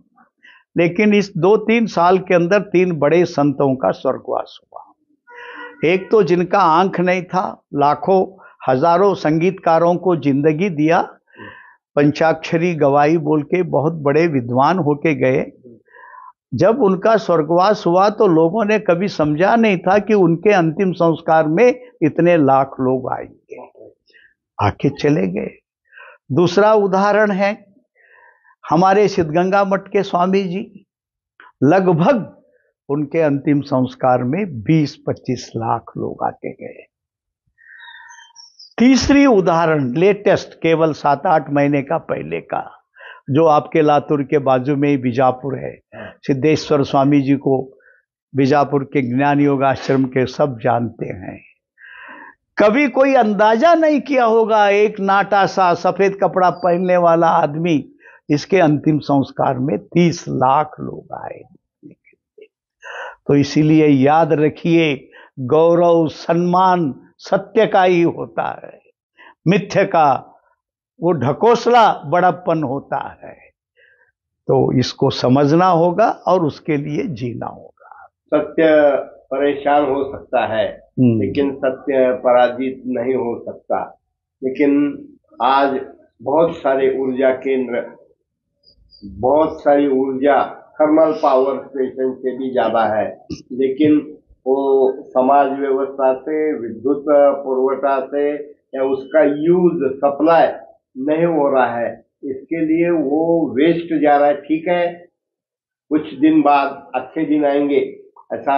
Speaker 2: लेकिन इस 2-3 साल के अंदर 3 बड़े संतों का स्वर्गवास हुआ। एक तो जिनका आंख नहीं था, लाखों हजारों संगीतकारों को जिंदगी दिया, पंचाक्षरी गवाई बोल के बहुत बड़े विद्वान होके गए। जब उनका स्वर्गवास हुआ तो लोगों ने कभी समझा नहीं था कि उनके अंतिम संस्कार में इतने लाख लोग आएंगे, आके चले गए। दूसरा उदाहरण है हमारे सिद्धगंगा मठ के स्वामी जी, लगभग उनके अंतिम संस्कार में 20-25 लाख लोग आके गए। तीसरी उदाहरण लेटेस्ट, केवल 7-8 महीने का पहले का, जो आपके लातूर के बाजू में ही बीजापुर है, सिद्धेश्वर स्वामी जी को बीजापुर के ज्ञान योग आश्रम के सब जानते हैं। कभी कोई अंदाजा नहीं किया होगा एक नाटा सा सफेद कपड़ा पहनने वाला आदमी, इसके अंतिम संस्कार में 30 लाख लोग आए। तो इसीलिए याद रखिए, गौरव सम्मान सत्य का ही होता है, मिथ्या का वो ढकोसला बड़प्पन होता है। तो इसको समझना होगा और उसके लिए जीना होगा।
Speaker 1: सत्य परेशान हो सकता है लेकिन सत्य पराजित नहीं हो सकता। लेकिन आज बहुत सारे ऊर्जा केंद्र, बहुत सारी ऊर्जा थर्मल पावर स्टेशन से भी ज्यादा है, लेकिन वो समाज व्यवस्था से, विद्युत पुरवठा से या उसका यूज सप्लाई नहीं हो रहा है, इसके लिए वो वेस्ट जा रहा है। ठीक है, कुछ दिन बाद अच्छे दिन आएंगे, ऐसा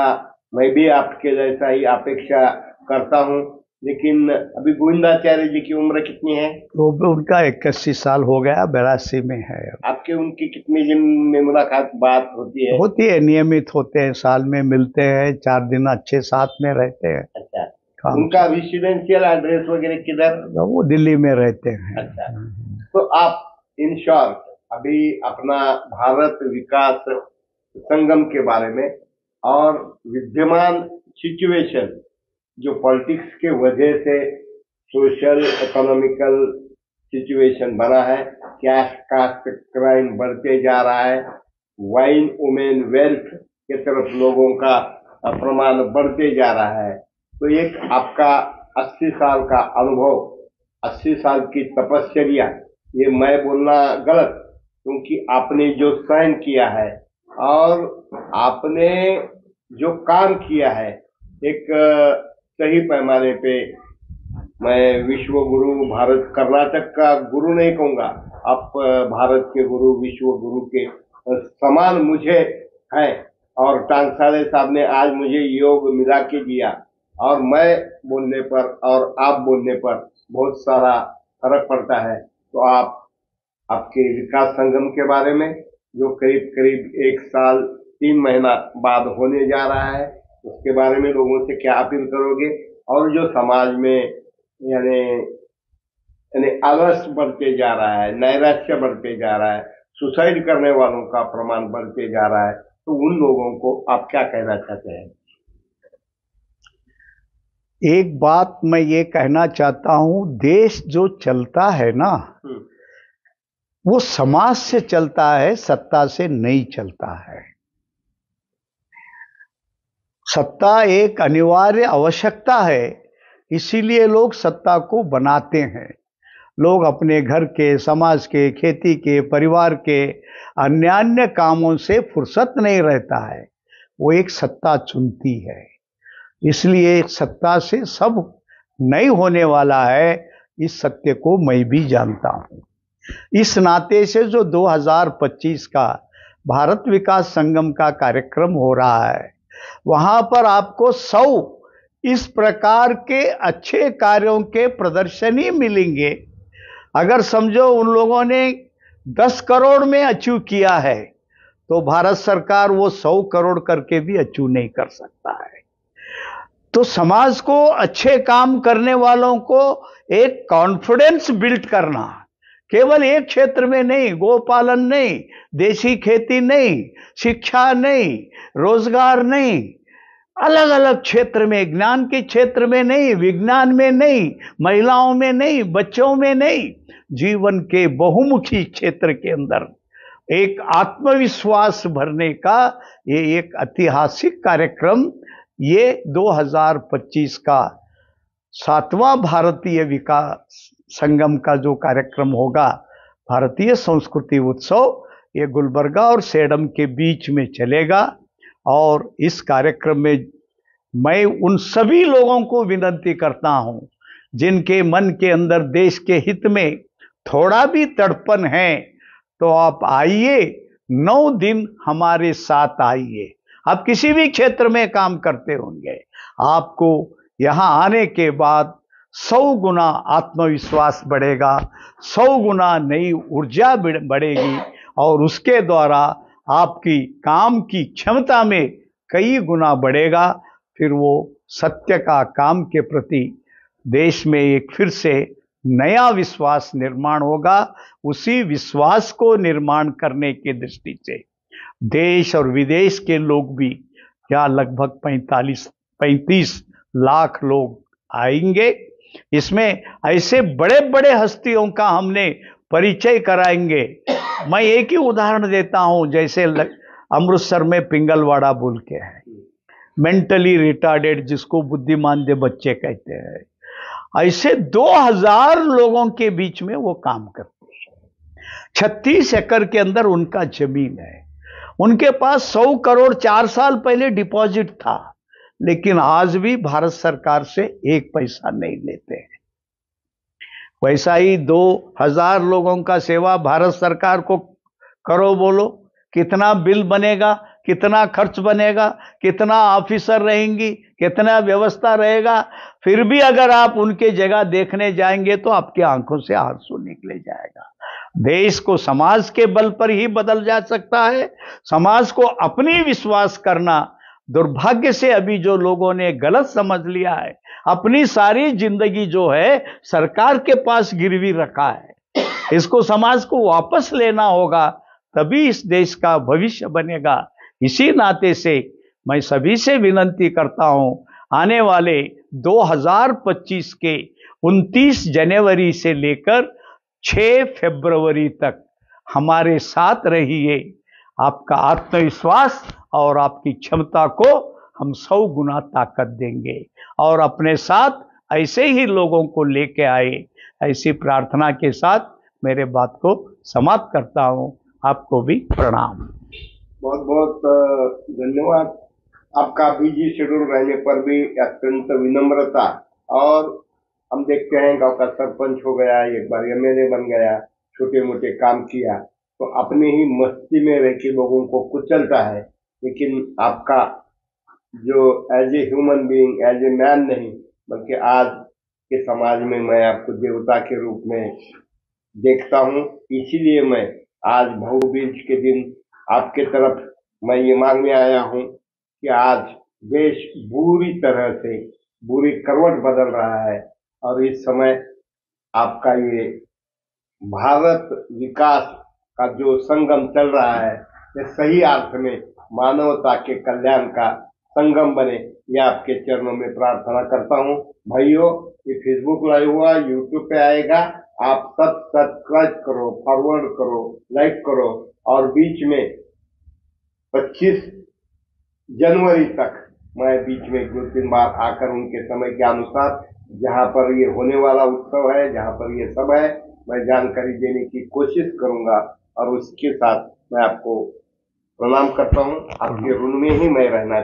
Speaker 1: मैं भी आपके जैसा ही अपेक्षा करता हूं। लेकिन अभी गोविंदाचार्य जी की उम्र कितनी है?
Speaker 2: वो उनका 81 साल हो गया, 82 में है।
Speaker 1: आपके उनकी कितने दिन में मुलाकात बात होती है?
Speaker 2: होती है, नियमित होते हैं, साल में मिलते हैं, 4 दिन अच्छे साथ में रहते हैं।
Speaker 1: अच्छा, उनका रेसिडेंशियल एड्रेस वगैरह किधर?
Speaker 2: वो दिल्ली में रहते हैं।
Speaker 1: अच्छा, तो आप इन शॉर्ट अभी अपना भारत विकास संगम के बारे में और विद्यमान सिचुएशन जो पॉलिटिक्स के वजह से सोशल इकोनॉमिकल सिचुएशन बना है, कैश कास्ट क्राइम बढ़ते जा रहा है, वाइन वुमेन वेल्थ के तरफ लोगों का प्रमाण बढ़ते जा रहा है, तो एक आपका 80 साल का अनुभव, 80 साल की तपस्या, ये मैं बोलना गलत, क्योंकि आपने जो सहन किया है और आपने जो काम किया है, एक सही पैमाने पे, मैं विश्व गुरु, भारत कर्नाटक का गुरु नहीं कहूंगा, आप भारत के गुरु, विश्व गुरु के समान मुझे हैं। और टांगसाले साहब ने आज मुझे योग मिला के दिया, और मैं बोलने पर और आप बोलने पर बहुत सारा फर्क पड़ता है। तो आप आपके विकास संगम के बारे में, जो करीब करीब 1 साल 3 महीना बाद होने जा रहा है, उसके बारे में लोगों से क्या अपील करोगे? और जो समाज में यानी आलस बढ़ते जा रहा है, नैराश्य बढ़ते जा रहा है, सुसाइड करने वालों का प्रमाण बढ़ते जा रहा है, तो उन लोगों को आप क्या कहना चाहते हैं?
Speaker 2: एक बात मैं ये कहना चाहता हूं, देश जो चलता है ना, वो समाज से चलता है, सत्ता से नहीं चलता है। सत्ता एक अनिवार्य आवश्यकता है, इसीलिए लोग सत्ता को बनाते हैं। लोग अपने घर के, समाज के, खेती के, परिवार के अन्य कामों से फुर्सत नहीं रहता है, वो एक सत्ता चुनती है। इसलिए सत्ता से सब नहीं होने वाला है, इस सत्य को मैं भी जानता हूं। इस नाते से जो 2025 का भारत विकास संगम का कार्यक्रम हो रहा है, वहां पर आपको 100 इस प्रकार के अच्छे कार्यों के प्रदर्शन ही मिलेंगे। अगर समझो उन लोगों ने 10 करोड़ में अचीव किया है, तो भारत सरकार वो 100 करोड़ करके भी अचीव नहीं कर सकता है। तो समाज को, अच्छे काम करने वालों को एक कॉन्फिडेंस बिल्ड करना, केवल एक क्षेत्र में नहीं, गोपालन नहीं, देशी खेती नहीं, शिक्षा नहीं, रोजगार नहीं, अलग अलग क्षेत्र में, ज्ञान के क्षेत्र में नहीं, विज्ञान में नहीं, महिलाओं में नहीं, बच्चों में नहीं, जीवन के बहुमुखी क्षेत्र के अंदर एक आत्मविश्वास भरने का ये एक ऐतिहासिक कार्यक्रम, ये 2025 का 7वां भारतीय विकास संगम का जो कार्यक्रम होगा, भारतीय संस्कृति उत्सव, ये गुलबर्गा और सेडम के बीच में चलेगा। और इस कार्यक्रम में मैं उन सभी लोगों को विनती करता हूं जिनके मन के अंदर देश के हित में थोड़ा भी तड़पन है, तो आप आइए, 9 दिन हमारे साथ आइए। आप किसी भी क्षेत्र में काम करते होंगे, आपको यहां आने के बाद 100 गुना आत्मविश्वास बढ़ेगा, 100 गुना नई ऊर्जा बढ़ेगी, और उसके द्वारा आपकी काम की क्षमता में कई गुना बढ़ेगा। फिर वो सत्य का काम के प्रति देश में एक फिर से नया विश्वास निर्माण होगा। उसी विश्वास को निर्माण करने की दृष्टि से देश और विदेश के लोग भी, यहाँ लगभग 35 लाख लोग आएंगे। इसमें ऐसे बड़े बड़े हस्तियों का हमने परिचय कराएंगे। मैं एक ही उदाहरण देता हूं, जैसे अमृतसर में पिंगलवाड़ा बोल के है, मेंटली रिटार्डेड, जिसको बुद्धिमान दे बच्चे कहते हैं। ऐसे 2000 लोगों के बीच में वो काम करते हैं। 36 एकड़ के अंदर उनका जमीन है। उनके पास 100 करोड़ 4 साल पहले डिपॉजिट था, लेकिन आज भी भारत सरकार से 1 पैसा नहीं लेते हैं। वैसा ही 2000 लोगों का सेवा भारत सरकार को करो, बोलो कितना बिल बनेगा, कितना खर्च बनेगा, कितना ऑफिसर रहेंगी, कितना व्यवस्था रहेगा। फिर भी अगर आप उनके जगह देखने जाएंगे तो आपकी आंखों से आंसू निकले जाएगा। देश को समाज के बल पर ही बदल जा सकता है। समाज को अपनी विश्वास करना, दुर्भाग्य से अभी जो लोगों ने गलत समझ लिया है, अपनी सारी जिंदगी जो है सरकार के पास गिरवी रखा है, इसको समाज को वापस लेना होगा, तभी इस देश का भविष्य बनेगा। इसी नाते से मैं सभी से विनती करता हूं, आने वाले 2025 के 29 जनवरी से लेकर 6 फरवरी तक हमारे साथ रहिए। आपका आत्मविश्वास और आपकी क्षमता को हम 100 गुना ताकत देंगे और अपने साथ ऐसे ही लोगों को लेके आए। ऐसी प्रार्थना के साथ मेरे बात को समाप्त करता हूं। आपको भी प्रणाम।
Speaker 1: बहुत बहुत धन्यवाद। आपका बिजी शेड्यूल रहने पर भी अत्यंत विनम्रता, और हम देखते हैं गांव का सरपंच हो गया, एक बार एमएलए बन गया, छोटे मोटे काम किया, तो अपनी ही मस्ती में रह के लोगों को कुचलता है। लेकिन आपका जो as a human being, as a man नहीं, बल्कि आज के समाज में मैं आपको देवता के रूप में देखता हूं। इसीलिए मैं आज भाऊबीज के दिन आपके तरफ मैं ये मांगने आया हूं कि आज देश बुरी तरह से बुरी करवट बदल रहा है, और इस समय आपका ये भारत विकास का जो संगम चल रहा है, ये सही अर्थ में मानवता के कल्याण का संगम बने, ये आपके चरणों में प्रार्थना करता हूं। भाइयों, ये फेसबुक लाइव हुआ, यूट्यूब पे आएगा, आप सब सब्सक्राइब करो, फॉरवर्ड करो, लाइक करो, और बीच में 25 जनवरी तक मैं बीच में 2-3 बार आकर उनके समय के अनुसार जहां पर ये होने वाला उत्सव है, जहां पर ये सब है, मैं जानकारी देने की कोशिश करूंगा। और उसके साथ मैं आपको प्रणाम करता हूं। आपके ऋण में ही मैं रहना